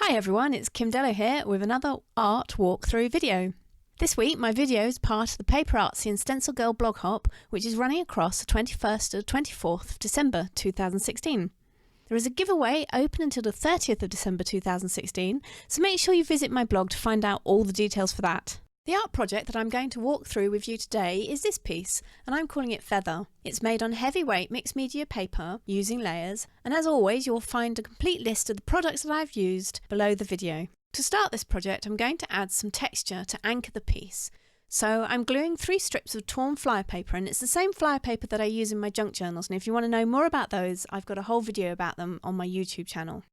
Hi everyone, it's Kim Dellow here with another art walkthrough video. This week my video is part of the PaperArtsy and StencilGirl Blog hop, which is running across the 21st to 24th of December 2016. There is a giveaway open until the 30th of December 2016, so make sure you visit my blog to find out all the details for that. The art project that I'm going to walk through with you today is this piece, and I'm calling it Feather. It's made on heavyweight mixed media paper using layers, and as always you'll find a complete list of the products that I've used below the video. To start this project I'm going to add some texture to anchor the piece. So I'm gluing 3 strips of torn flyer paper, and it's the same flyer paper that I use in my junk journals, and if you want to know more about those I've got a whole video about them on my YouTube channel.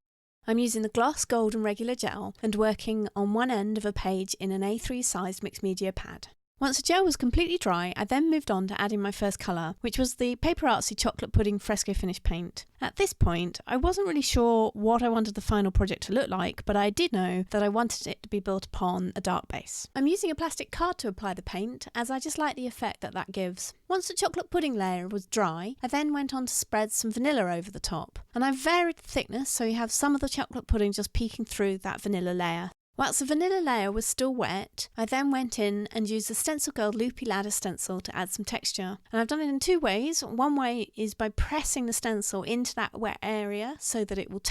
I'm using the gloss, gold and regular gel and working on one end of a page in an A3 sized mixed media pad. Once the gel was completely dry, I then moved on to adding my first colour, which was the PaperArtsy Chocolate Pudding Fresco Finish paint. At this point, I wasn't really sure what I wanted the final project to look like, but I did know that I wanted it to be built upon a dark base. I'm using a plastic card to apply the paint, as I just like the effect that gives. Once the chocolate pudding layer was dry, I then went on to spread some vanilla over the top, and I varied the thickness so you have some of the chocolate pudding just peeking through that vanilla layer. Whilst the vanilla layer was still wet, I then went in and used the StencilGirl Loopy ladder stencil to add some texture. And I've done it in 2 ways. One way is by pressing the stencil into that wet area so that it will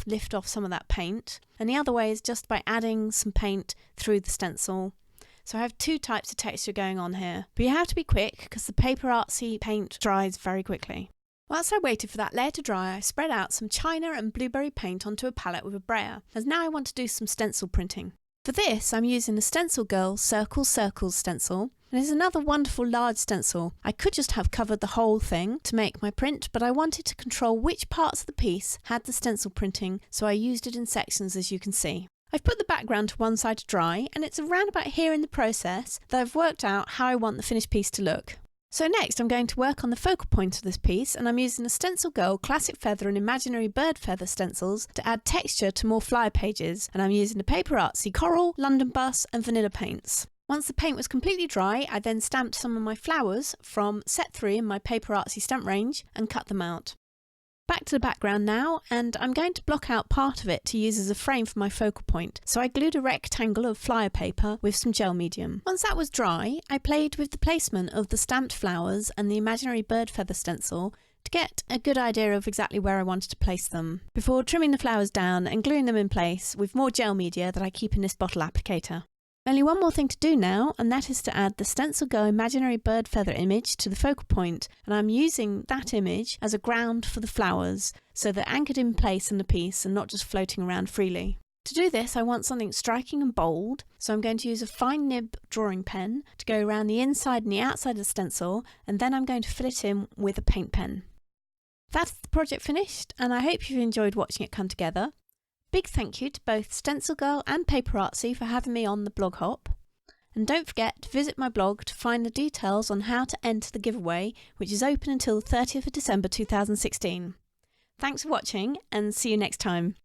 lift off some of that paint. And the other way is just by adding some paint through the stencil. So I have 2 types of texture going on here. But you have to be quick because the PaperArtsy paint dries very quickly. Whilst I waited for that layer to dry, I spread out some china and blueberry paint onto a palette with a brayer, as now I want to do some stencil printing. For this, I'm using the StencilGirl Circles stencil, and it's another wonderful large stencil. I could just have covered the whole thing to make my print, but I wanted to control which parts of the piece had the stencil printing, so I used it in sections, as you can see. I've put the background to one side to dry, and it's around about here in the process that I've worked out how I want the finished piece to look. So next I'm going to work on the focal point of this piece, and I'm using the StencilGirl Classic Feather and Imaginary Bird Feather stencils to add texture to more flyer pages, and I'm using the PaperArtsy Coral, London Bus and Vanilla paints. Once the paint was completely dry, I then stamped some of my flowers from set 3 in my PaperArtsy stamp range and cut them out. Back to the background now, and I'm going to block out part of it to use as a frame for my focal point, so I glued a rectangle of flyer paper with some gel medium. Once that was dry, I played with the placement of the stamped flowers and the imaginary bird feather stencil to get a good idea of exactly where I wanted to place them, before trimming the flowers down and gluing them in place with more gel media that I keep in this bottle applicator. Only one more thing to do now, and that is to add the StencilGirl Imaginary Bird Feather image to the focal point, and I'm using that image as a ground for the flowers, so they're anchored in place in the piece and not just floating around freely. To do this I want something striking and bold, so I'm going to use a fine nib drawing pen to go around the inside and the outside of the stencil, and then I'm going to fill it in with a paint pen. That's the project finished, and I hope you've enjoyed watching it come together. Big thank you to both StencilGirl and PaperArtsy for having me on the blog hop. And don't forget to visit my blog to find the details on how to enter the giveaway, which is open until the 30th of December 2016. Thanks for watching, and see you next time.